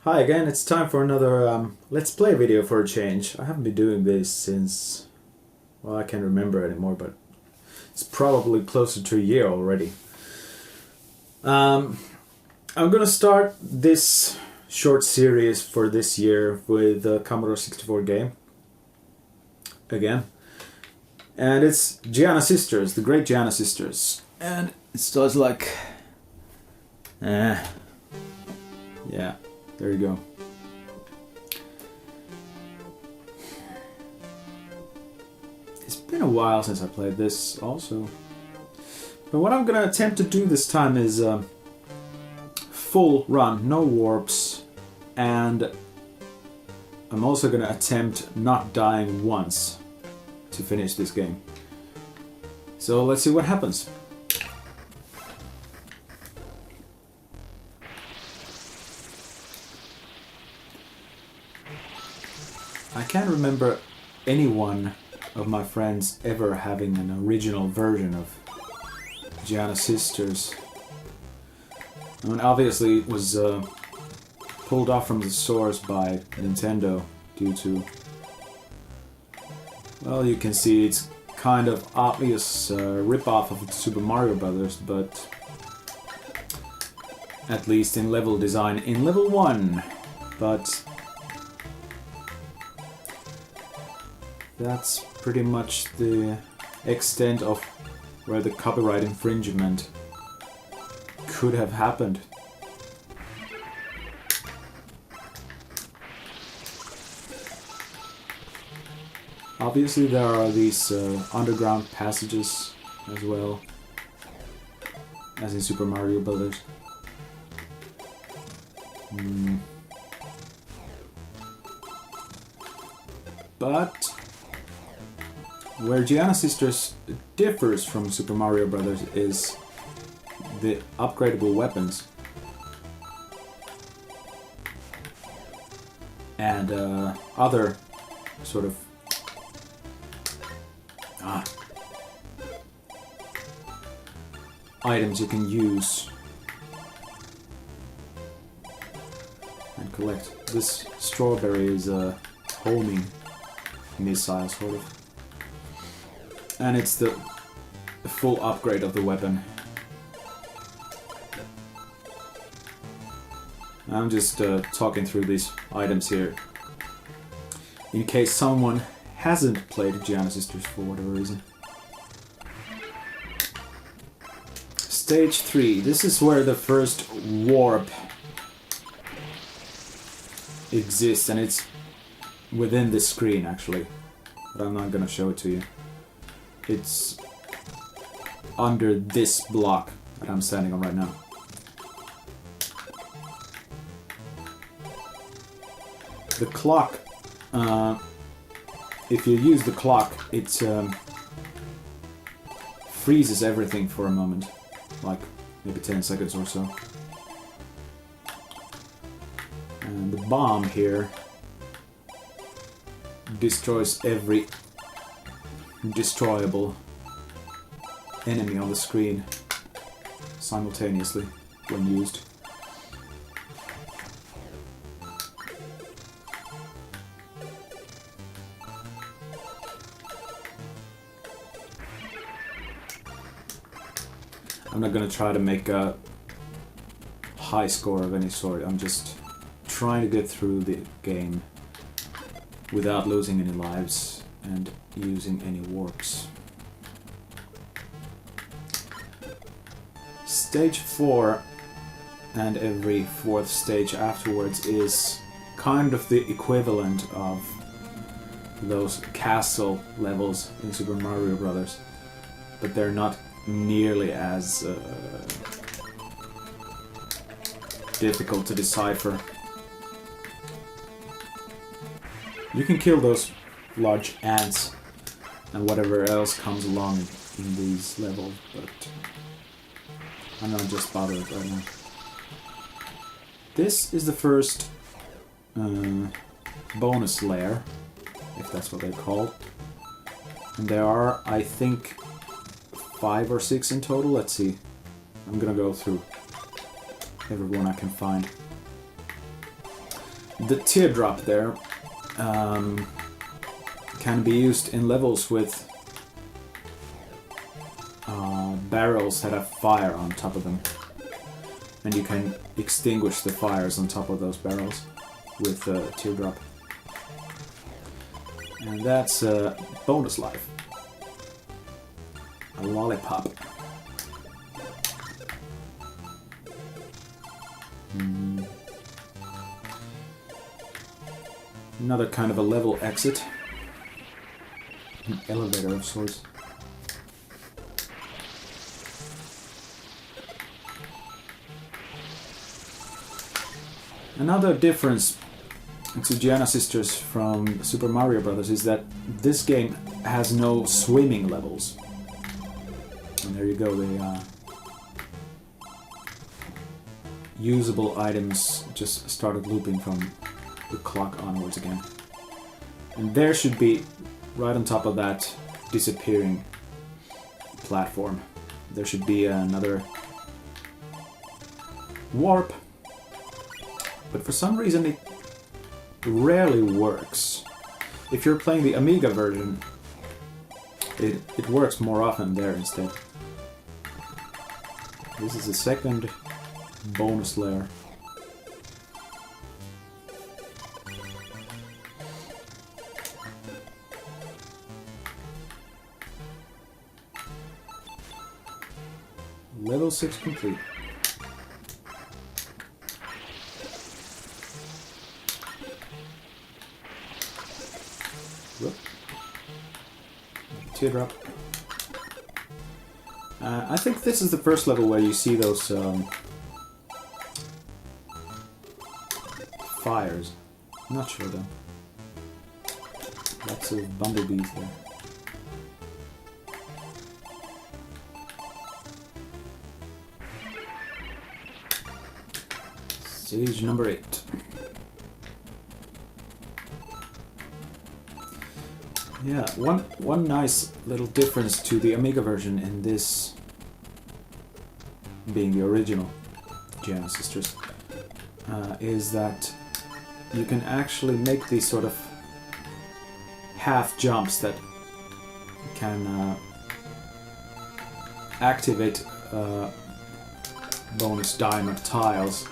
Hi again, it's time for another Let's Play video for a change. I haven't been doing this since, well, I can't remember anymore, but it's probably closer to a year already. I'm gonna start this short series for this year with a Commodore 64 game. Again. And it's Giana Sisters, the great Giana Sisters. And it starts like... yeah, there you go. It's been a while since I played this also. But what I'm gonna attempt to do this time is full run, no warps, and I'm also gonna attempt not dying once to finish this game. So let's see what happens. I can't remember anyone of my friends ever having an original version of Giana Sisters. I mean, obviously it was pulled off from the stores by Nintendo due to, well, you can see it's kind of obvious rip-off of Super Mario Brothers, but at least in level design in level 1. But that's pretty much the extent of where the copyright infringement could have happened. Obviously there are these underground passages as well, as in Super Mario Brothers. But where Giana Sisters differs from Super Mario Brothers is the upgradable weapons and other sort of items you can use and collect. This strawberry is a homing missile, sort of. And it's the full upgrade of the weapon. I'm just talking through these items here in case someone hasn't played Giana Sisters for whatever reason. Stage 3. This is where the first warp exists, and it's within the screen actually, but I'm not gonna show it to you. It's under this block that I'm standing on right now. The clock, if you use the clock, it freezes everything for a moment, like maybe 10 seconds or so. And the bomb here destroys every destroyable enemy on the screen simultaneously when used. I'm not gonna try to make a high score of any sort. I'm just trying to get through the game without losing any lives and using any warps. Stage 4 and every fourth stage afterwards is kind of the equivalent of those castle levels in Super Mario Brothers, but they're not nearly as difficult to decipher. You can kill those large ants and whatever else comes along in these levels, but I'm not just bothered right now. This is the first bonus layer, if that's what they're called. And there are, I think, 5 or 6 in total. Let's see. I'm gonna go through everyone I can find. The teardrop there can be used in levels with barrels that have fire on top of them. And you can extinguish the fires on top of those barrels with a teardrop. And that's a bonus life. A lollipop. Another kind of a level exit. An elevator of sorts. Another difference to Giana Sisters from Super Mario Bros. Is that this game has no swimming levels. And there you go, the usable items just started looping from the clock onwards again. And there should be, right on top of that disappearing platform, there should be another warp. But for some reason it rarely works. If you're playing the Amiga version, it works more often there instead. This is the second bonus layer. Level 6 complete. Whoop. Teardrop. I think this is the first level where you see those fires. I'm not sure though. Lots of bumblebees there. Stage number 8. Yeah, one nice little difference to the Amiga version in this being the original Giana Sisters is that you can actually make these sort of half jumps that can activate bonus diamond tiles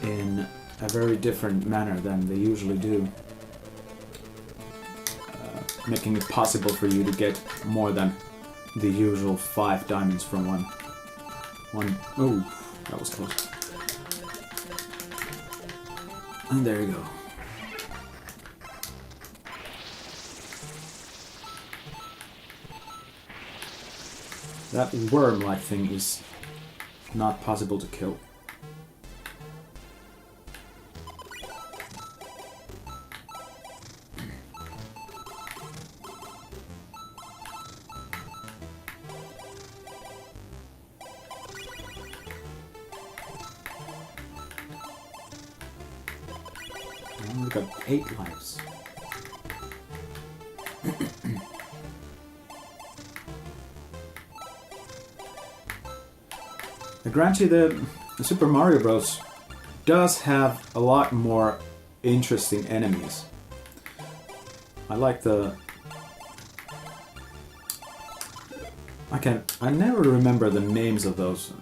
in a very different manner than they usually do, making it possible for you to get more than the usual 5 diamonds from one. Oh, that was close. And there you go. That worm-like thing is not possible to kill. We've got 8 lives. I grant you the Super Mario Bros. Does have a lot more interesting enemies. I like the... I never remember the names of those.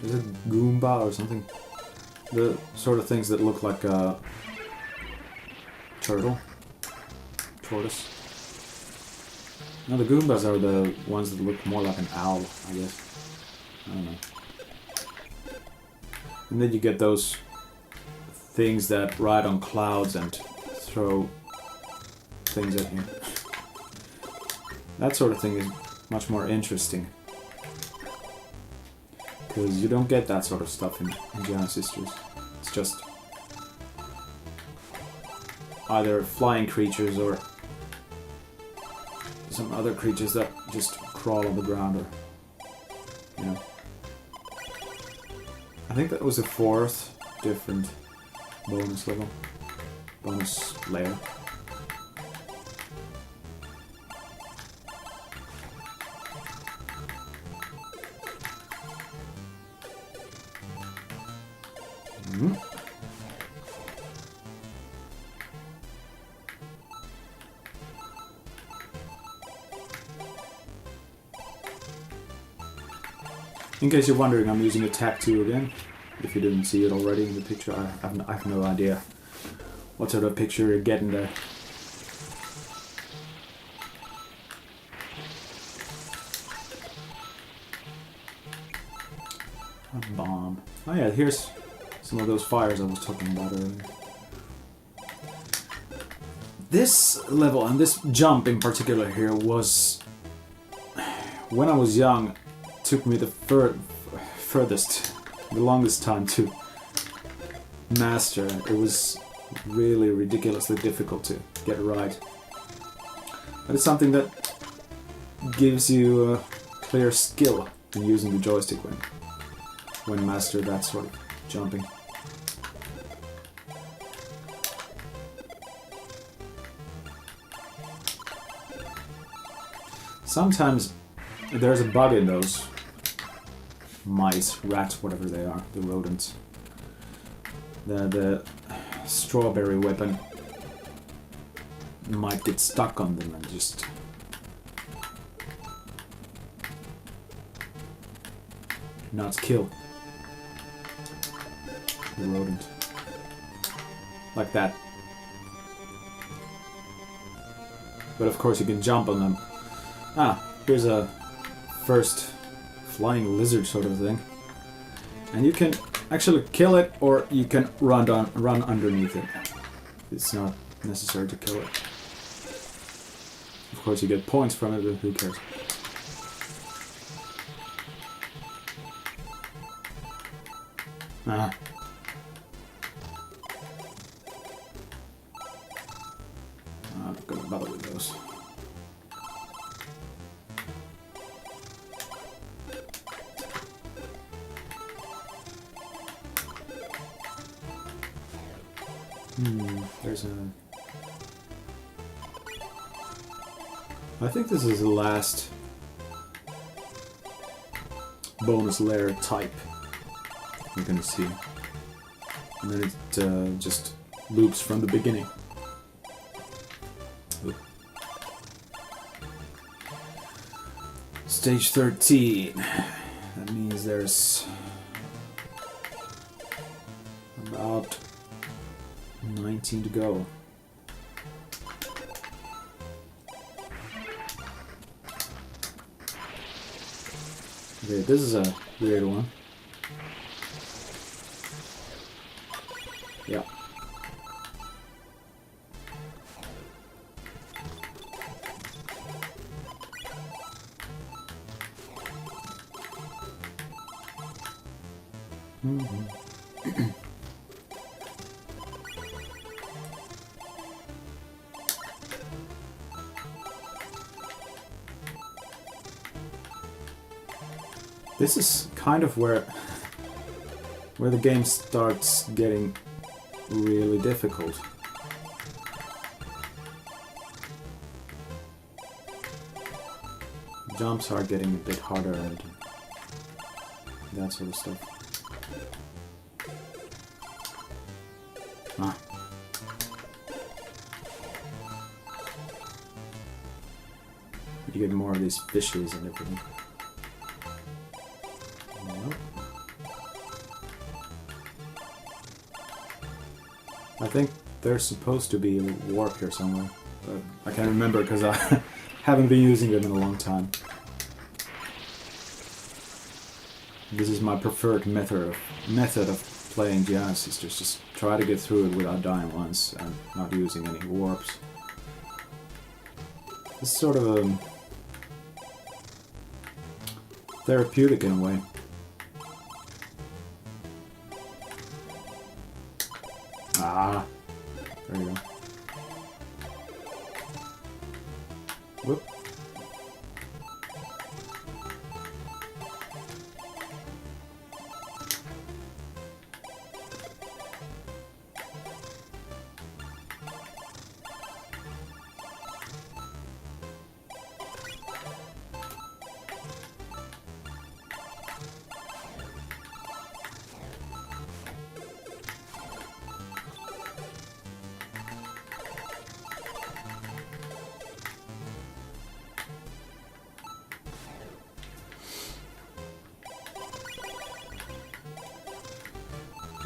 Is it Goomba or something? The sort of things that look like a turtle? Tortoise? No, the Goombas are the ones that look more like an owl, I guess. I don't know. And then you get those things that ride on clouds and throw things at you. That sort of thing is much more interesting. Because you don't get that sort of stuff in Giana Sisters. It's just either flying creatures or some other creatures that just crawl on the ground, or, you know. I think that was the 4th different bonus level. Bonus layer. In case you're wondering, I'm using a TAC 2 again. If you didn't see it already in the picture, I have no idea what sort of picture you're getting there. A bomb. Oh yeah, here's some of those fires I was talking about earlier. This level and this jump in particular here was, when I was young, took me the furthest, the longest time to master. It was really ridiculously difficult to get right. But it's something that gives you a clear skill in using the joystick when master that sort of jumping. Sometimes there's a bug in those mice, rats, whatever they are, the rodents. The strawberry weapon might get stuck on them and just not kill the rodent. Like that. But of course you can jump on them. Ah, here's a first flying lizard sort of thing. And you can actually kill it, or you can run underneath it. It's not necessary to kill it. Of course you get points from it, but who cares? Ah. I'm not gonna bother with those. There's a... I think this is the last bonus layer type you're gonna see. And then it just loops from the beginning. Oop. Stage 13. That means there's about 19 to go. Okay, this is a weird one. Yeah. This is kind of where the game starts getting really difficult. Jumps are getting a bit harder and that sort of stuff. Ah. You get more of these fishes and everything. I think there's supposed to be a warp here somewhere, but I can't remember because I haven't been using them in a long time. This is my preferred method of playing Giana Sisters. Just try to get through it without dying once and not using any warps. It's sort of therapeutic in a way. Ah, there you go. Whoop.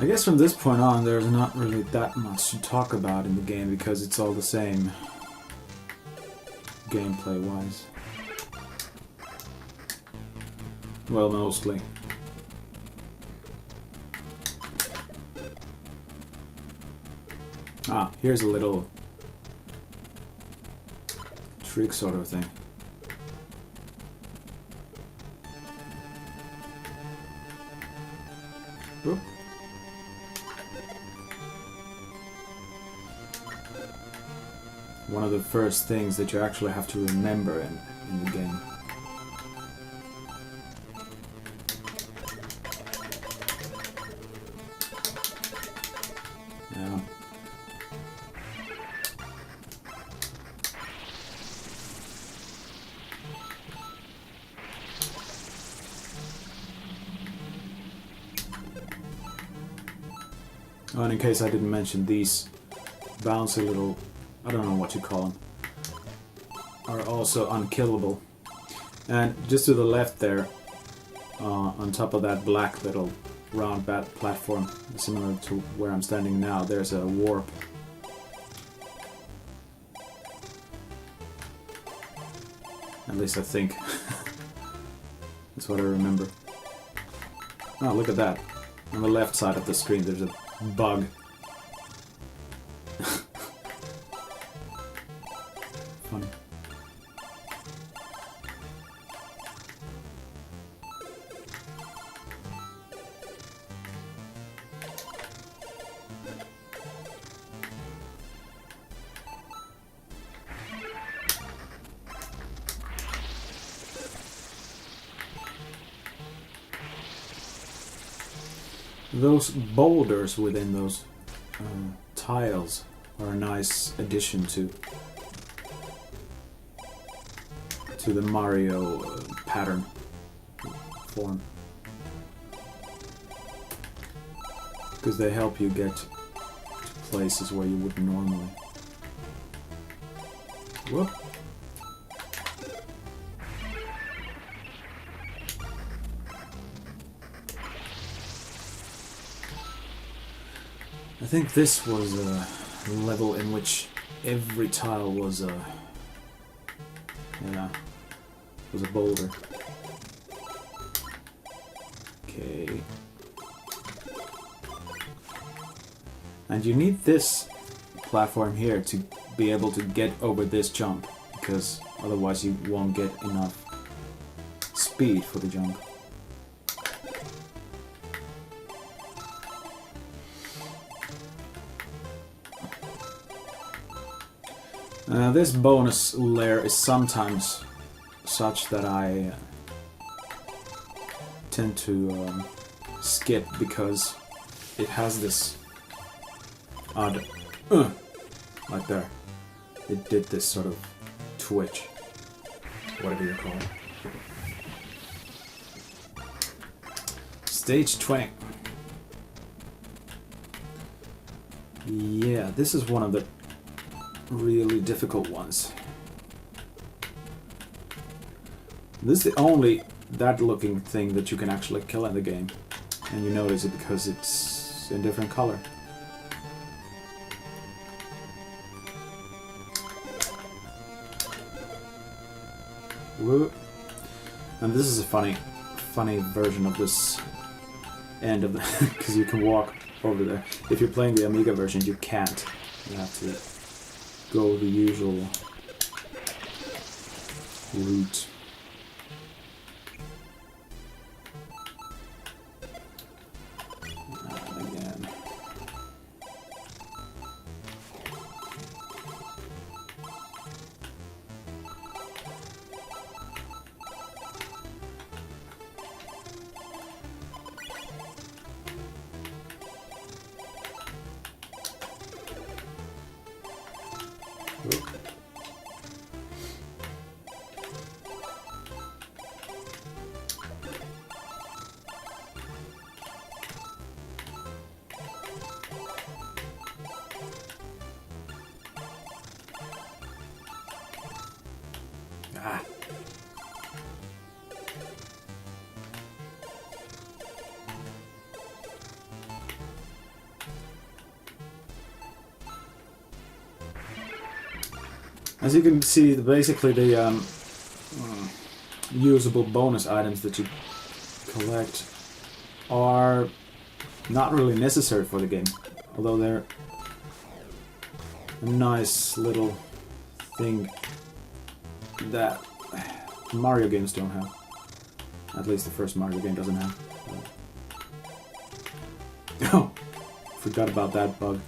I guess from this point on there's not really that much to talk about in the game because it's all the same gameplay wise. Well, mostly. Ah, here's a little trick sort of thing. Whoop. One of the first things that you actually have to remember in the game. Yeah. Oh, and in case I didn't mention, these bouncy little, I don't know what you call them, are also unkillable. And just to the left there, on top of that black little round platform, similar to where I'm standing now, there's a warp. At least I think. That's what I remember. Oh, look at that. On the left side of the screen there's a bug. Funny. Those boulders within those tiles are a nice addition to the Mario pattern form, because they help you get to places where you wouldn't normally. Whoop. I think this was a level in which every tile was a boulder. Okay. And you need this platform here to be able to get over this jump, because otherwise you won't get enough speed for the jump. This bonus layer is sometimes such that I tend to skip, because it has this odd like there. It did this sort of twitch, whatever you call it. Stage 20. Yeah, this is one of the really difficult ones. This is the only that looking thing that you can actually kill in the game, and you notice it because it's in different color. Whoop. And this is a funny version of this end of the because you can walk over there. If you're playing the Amiga version, you can't. You have to go the usual route. And again. As you can see, basically the usable bonus items that you collect are not really necessary for the game, although they're a nice little thing that Mario games don't have. At least the first Mario game doesn't have. Oh, forgot about that bug.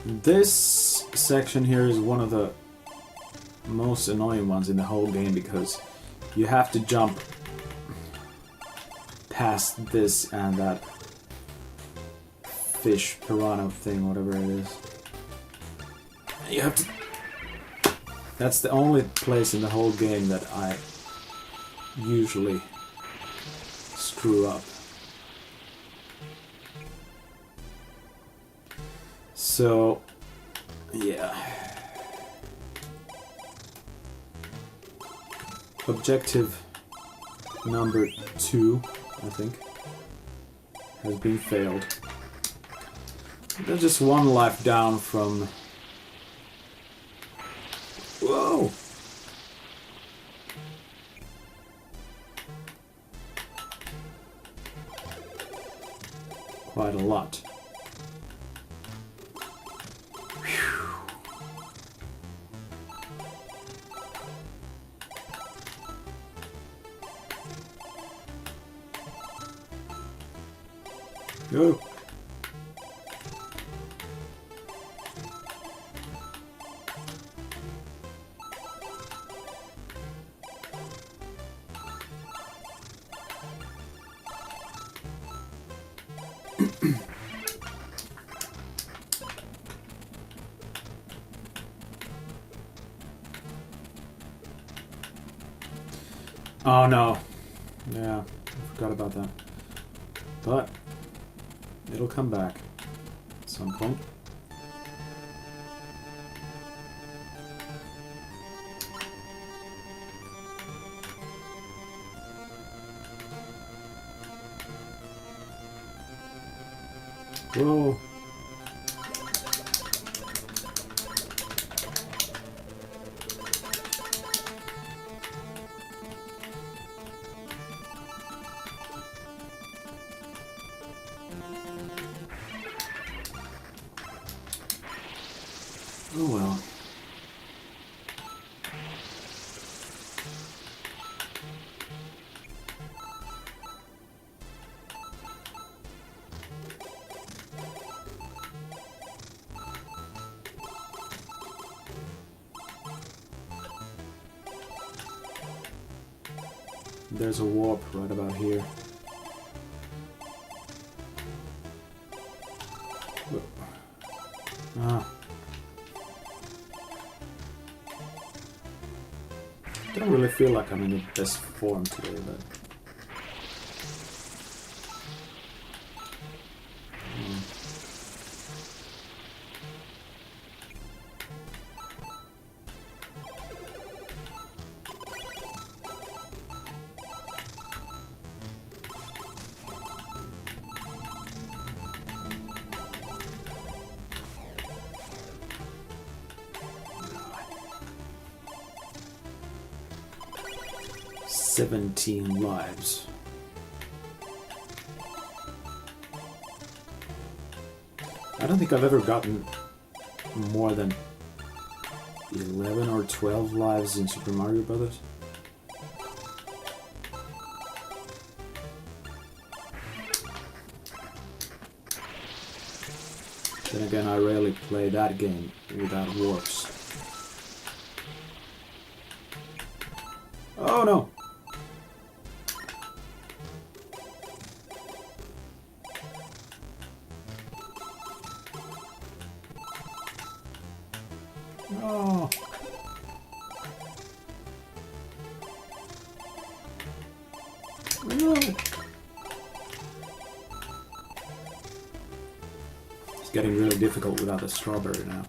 This section here is one of the most annoying ones in the whole game because you have to jump past this and that fish piranha thing, whatever it is. You have to... That's the only place in the whole game that I usually screw up. So, yeah. Objective number 2, I think, has been failed. There's just one life down from... Whoa! Quite a lot. Go! Oh no. Yeah, I forgot about that. But it'll come back at some point. Whoa. Oh well. There's a warp right about here. Ah. I don't really feel like I'm in the best form today, but... "17 lives. I don't think I've ever gotten more than 11 or 12 lives in Super Mario Brothers. Then again, I rarely play that game without warps. Oh no! Oh. No. It's getting really difficult without the strawberry now.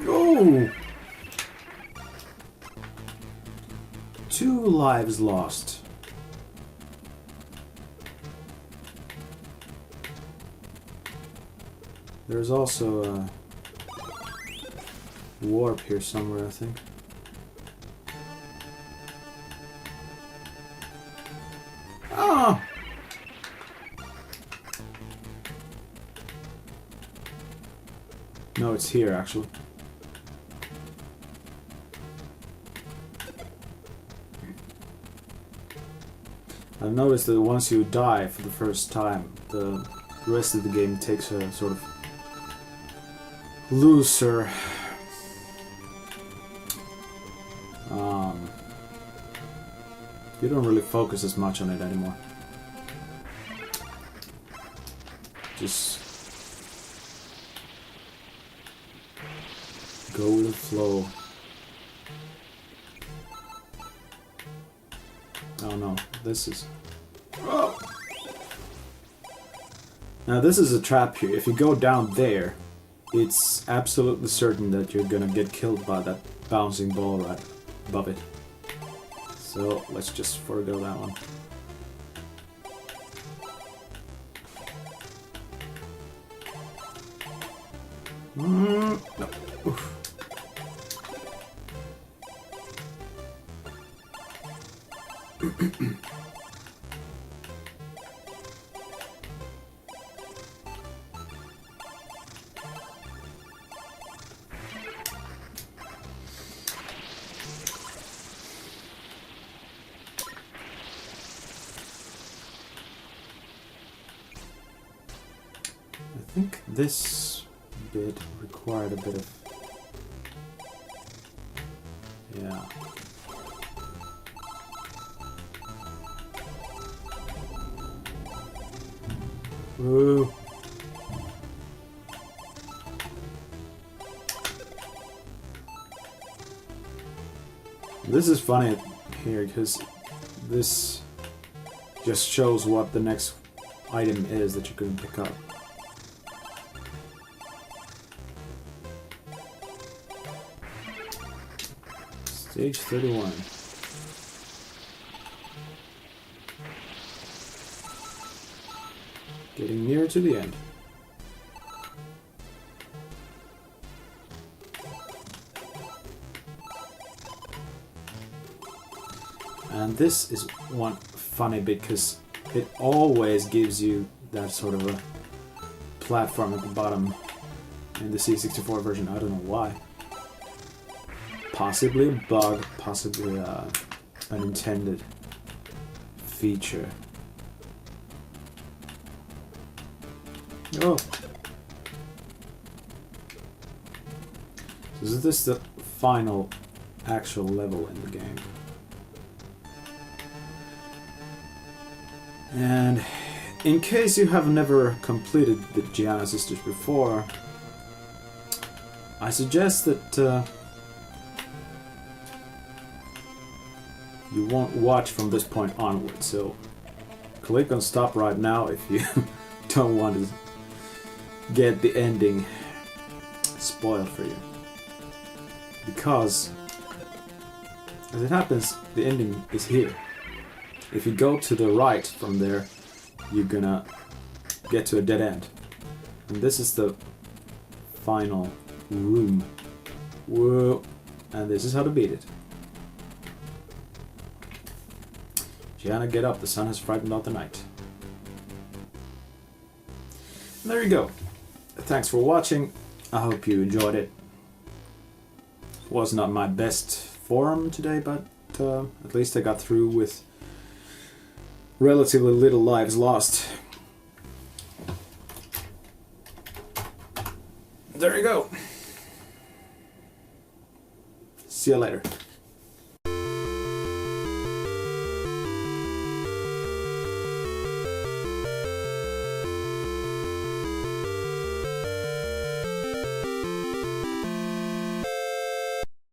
Oh! 2 lives lost. There's also a warp here somewhere, I think. Ah! No, it's here actually. I've noticed that once you die for the first time, the rest of the game takes a sort of looser you don't really focus as much on it anymore. Just go with the flow. Oh no, this is... Oh! Now this is a trap here. If you go down there, it's absolutely certain that you're gonna get killed by that bouncing ball right above it. So let's just forego that one. No. Oof. I think this bit required a bit of... yeah. Ooh. This is funny here because this just shows what the next item is that you can pick up. Stage 31. Getting near to the end. And this is one funny bit because it always gives you that sort of a platform at the bottom in the C64 version. I don't know why. Possibly a bug, possibly an intended feature. Oh! So is this the final actual level in the game? And in case you have never completed the Giana sisters before, I suggest that you won't watch from this point onward, so click on stop right now if you don't want to get the ending spoiled for you. Because, as it happens, the ending is here. If you go to the right from there, you're gonna get to a dead end. And this is the final room. Whoa. And this is how to beat it. Giana, get up, the sun has frightened out the night. And there you go. Thanks for watching. I hope you enjoyed it. Was not my best form today, but at least I got through with relatively little lives lost. There you go. See you later.